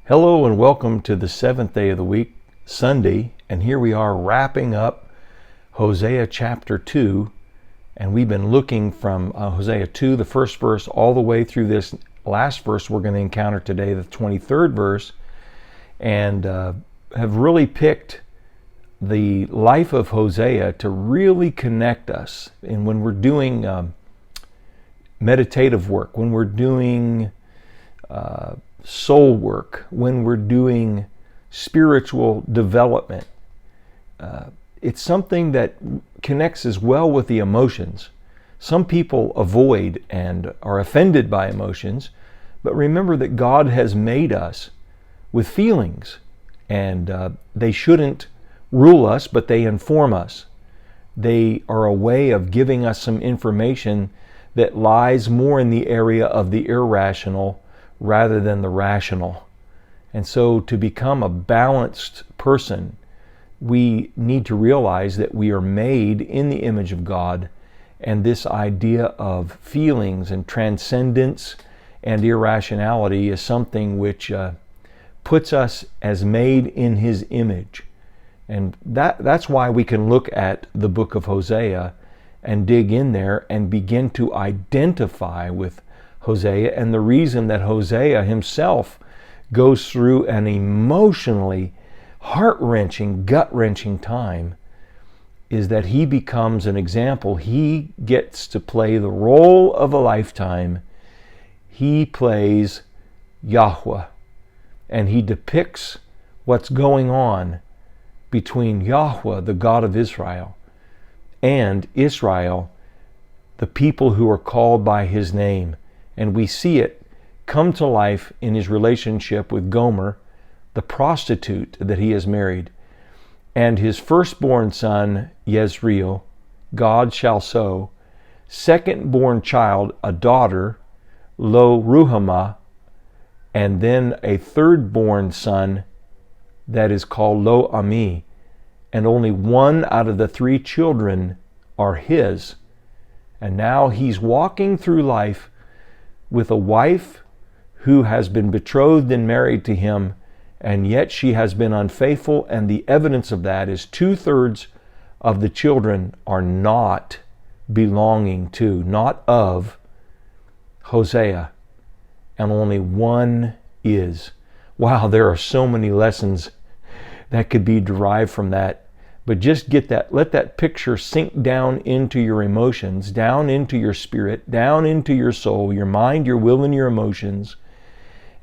Hello and welcome to the seventh day of the week, Sunday, and here we are wrapping up Hosea chapter 2, and we've been looking from Hosea 2, the first verse, all the way through this last verse we're going to encounter today, the 23rd verse, and have really picked the life of Hosea to really connect us. And when we're doing meditative work, when we're doing soul work, when we're doing spiritual development, it's something that connects as well with the emotions. Some people avoid and are offended by emotions, but remember that God has made us with feelings, and they shouldn't rule us, but they inform us. They are a way of giving us some information that lies more in the area of the irrational rather than the rational. And so to become a balanced person, we need to realize that we are made in the image of God, and this idea of feelings and transcendence and irrationality is something which puts us as made in His image. And that's why we can look at the book of Hosea and dig in there and begin to identify with Hosea. And the reason that Hosea himself goes through an emotionally heart-wrenching, gut-wrenching time is that he becomes an example. He gets to play the role of a lifetime. He plays Yahweh, and he depicts what's going on between Yahweh, the God of Israel, and Israel, the people who are called by his name. And we see it come to life in his relationship with Gomer, the prostitute that he has married. And his firstborn son, Isreal, God shall sow. Second-born child, a daughter, Lo Ruhamah. And then a third-born son that is called Lo Ami. And only one out of the three children are his. And now he's walking through life with a wife who has been betrothed and married to him, and yet she has been unfaithful, and the evidence of that is 2/3 of the children are not belonging to, not of Hosea, and only one is. Wow, there are so many lessons that could be derived from that. But just get that, let that picture sink down into your emotions, down into your spirit, down into your soul, your mind, your will, and your emotions,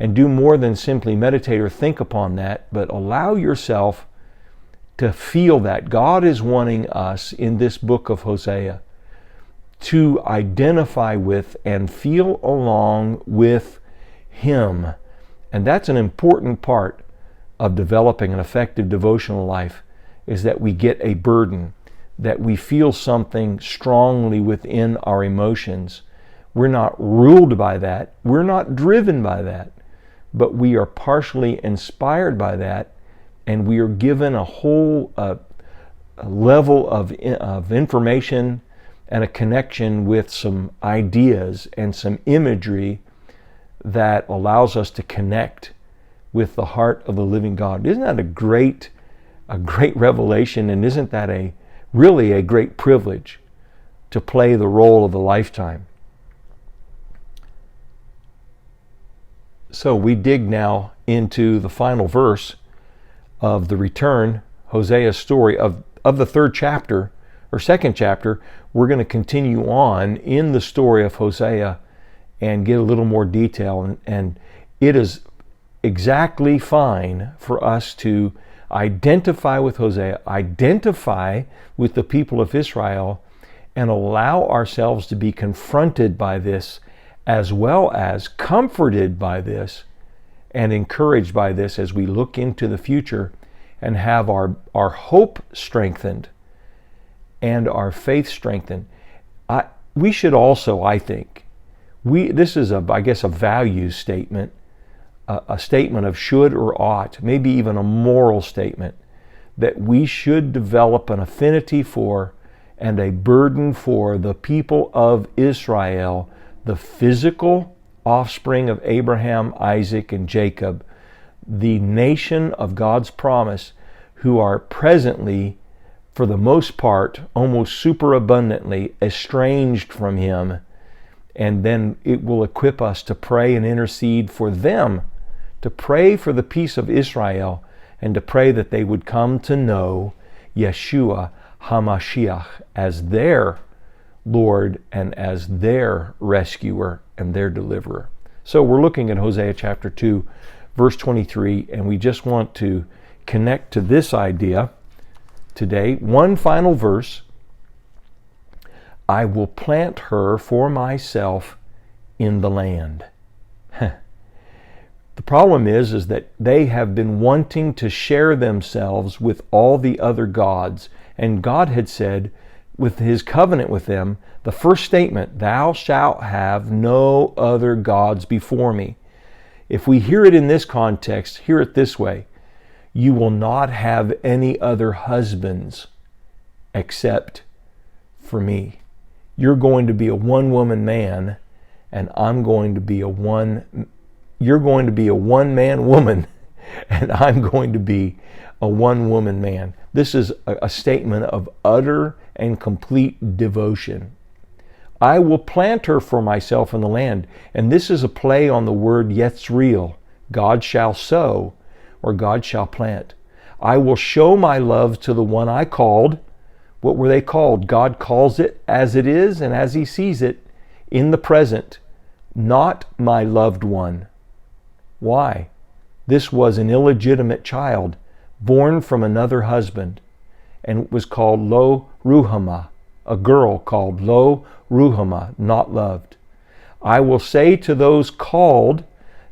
and do more than simply meditate or think upon that, but allow yourself to feel that. God is wanting us in this book of Hosea to identify with and feel along with Him. And that's an important part of developing an effective devotional life, is that we get a burden, that we feel something strongly within our emotions. We're not ruled by that. We're not driven by that. But we are partially inspired by that, and we are given a whole a level of information and a connection with some ideas and some imagery that allows us to connect with the heart of the living God. Isn't that a great revelation, and isn't that really a great privilege to play the role of a lifetime? So we dig now into the final verse of the return, Hosea's story of the third chapter, or second chapter. We're going to continue on in the story of Hosea and get a little more detail, and it is exactly fine for us to identify with Hosea, identify with the people of Israel, and allow ourselves to be confronted by this, as well as comforted by this and encouraged by this as we look into the future and have our hope strengthened and our faith strengthened. We should also, I think, this is a value statement, a statement of should or ought, maybe even a moral statement, that we should develop an affinity for and a burden for the people of Israel, the physical offspring of Abraham, Isaac, and Jacob, the nation of God's promise who are presently, for the most part, almost superabundantly estranged from Him. And then it will equip us to pray and intercede for them, to pray for the peace of Israel, and to pray that they would come to know Yeshua HaMashiach as their Lord and as their rescuer and their deliverer. So we're looking at Hosea chapter 2, verse 23, and we just want to connect to this idea today. One final verse. I will plant her for myself in the land. The problem is that they have been wanting to share themselves with all the other gods. And God had said, with His covenant with them, the first statement, thou shalt have no other gods before me. If we hear it in this context, hear it this way: you will not have any other husbands except for me. You're going to be a one-woman man, and you're going to be a one-man woman, and I'm going to be a one-woman man. This is a statement of utter and complete devotion. I will plant her for myself in the land. And this is a play on the word Isreal. God shall sow, or God shall plant. I will show my love to the one I called. What were they called? God calls it as it is and as He sees it in the present. Not my loved one. Why? This was an illegitimate child born from another husband, and was called Lo Ruhamah, a girl called Lo Ruhamah, not loved. I will say to those called,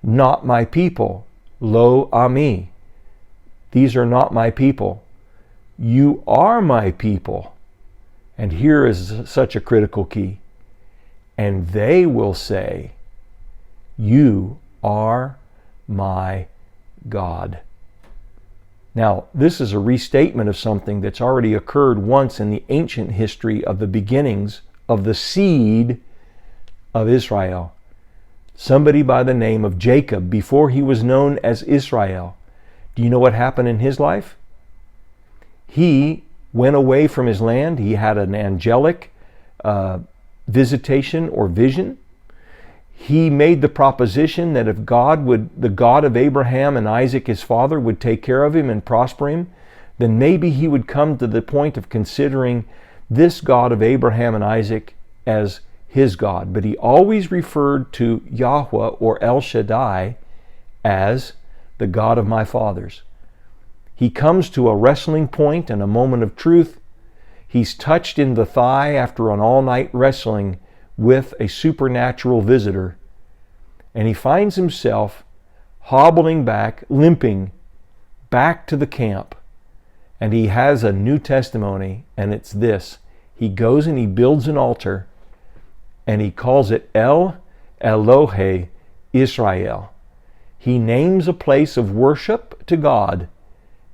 not my people, Lo Ami. These are not my people. You are my people. And here is such a critical key. And they will say, you are my God. Now, this is a restatement of something that's already occurred once in the ancient history of the beginnings of the seed of Israel. Somebody by the name of Jacob, before he was known as Israel. Do you know what happened in his life? He went away from his land. He had an angelic visitation or vision. He made the proposition that if the God of Abraham and Isaac, his father, would take care of him and prosper him, then maybe he would come to the point of considering this God of Abraham and Isaac as his God. But he always referred to Yahweh or El Shaddai as the God of my fathers. He comes to a wrestling point and a moment of truth. He's touched in the thigh after an all-night wrestling with a supernatural visitor, and he finds himself hobbling back, limping back to the camp. And he has a new testimony, and it's this. He goes and he builds an altar, and he calls it El Elohe Israel. He names a place of worship to God,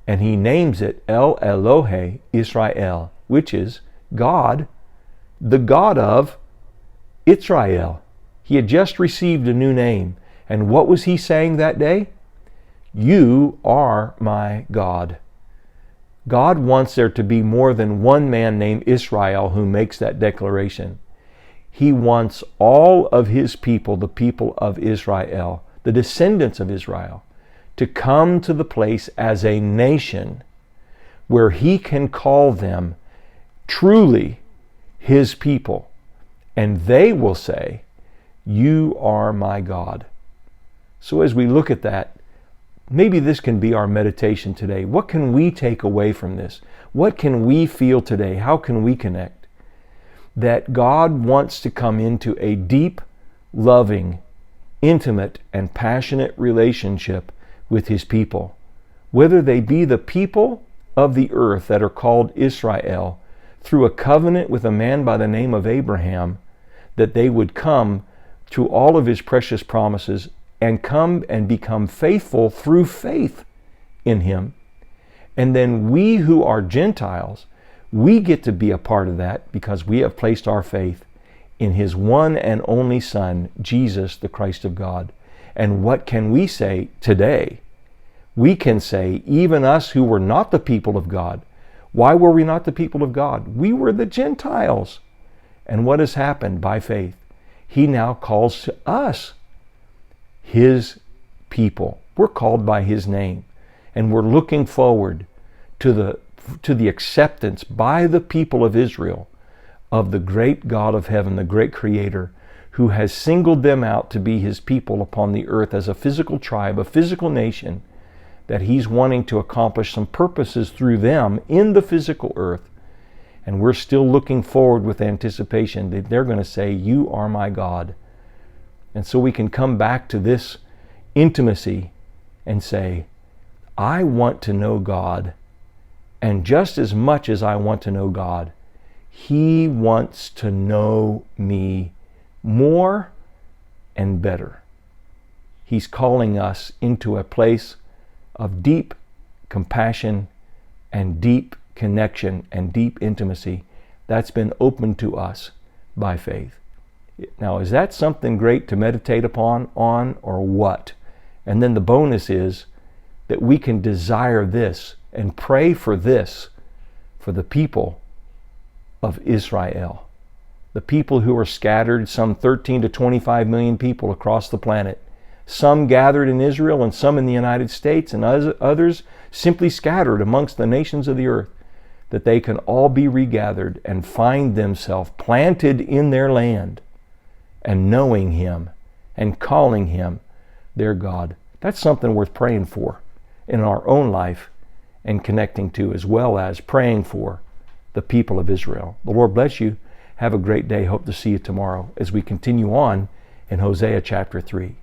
and he names it El Elohe Israel, which is God, the God of Israel. He had just received a new name. And what was he saying that day? You are my God. God wants there to be more than one man named Israel who makes that declaration. He wants all of His people, the people of Israel, the descendants of Israel, to come to the place as a nation where He can call them truly His people. And they will say, you are my God. So as we look at that, maybe this can be our meditation today. What can we take away from this? What can we feel today? How can we connect? That God wants to come into a deep, loving, intimate, and passionate relationship with His people. Whether they be the people of the earth that are called Israel, through a covenant with a man by the name of Abraham, that they would come to all of His precious promises and come and become faithful through faith in Him. And then we who are Gentiles, we get to be a part of that because we have placed our faith in His one and only Son, Jesus, the Christ of God. And what can we say today? We can say, even us who were not the people of God. Why were we not the people of God? We were the Gentiles. And what has happened by faith? He now calls us His people. We're called by His name. And we're looking forward to the acceptance by the people of Israel of the great God of heaven, the great Creator, who has singled them out to be His people upon the earth as a physical tribe, a physical nation, that He's wanting to accomplish some purposes through them in the physical earth. And we're still looking forward with anticipation that they're going to say, "You are my God." And so we can come back to this intimacy and say, I want to know God. And just as much as I want to know God, He wants to know me more and better. He's calling us into a place of deep compassion and deep connection and deep intimacy that's been opened to us by faith. Now, is that something great to meditate upon, or what? And then the bonus is that we can desire this and pray for this for the people of Israel, the people who are scattered, some 13 to 25 million people across the planet, some gathered in Israel and some in the United States, and others simply scattered amongst the nations of the earth, that they can all be regathered and find themselves planted in their land and knowing Him and calling Him their God. That's something worth praying for in our own life and connecting to, as well as praying for the people of Israel. The Lord bless you. Have a great day. Hope to see you tomorrow as we continue on in Hosea chapter 3.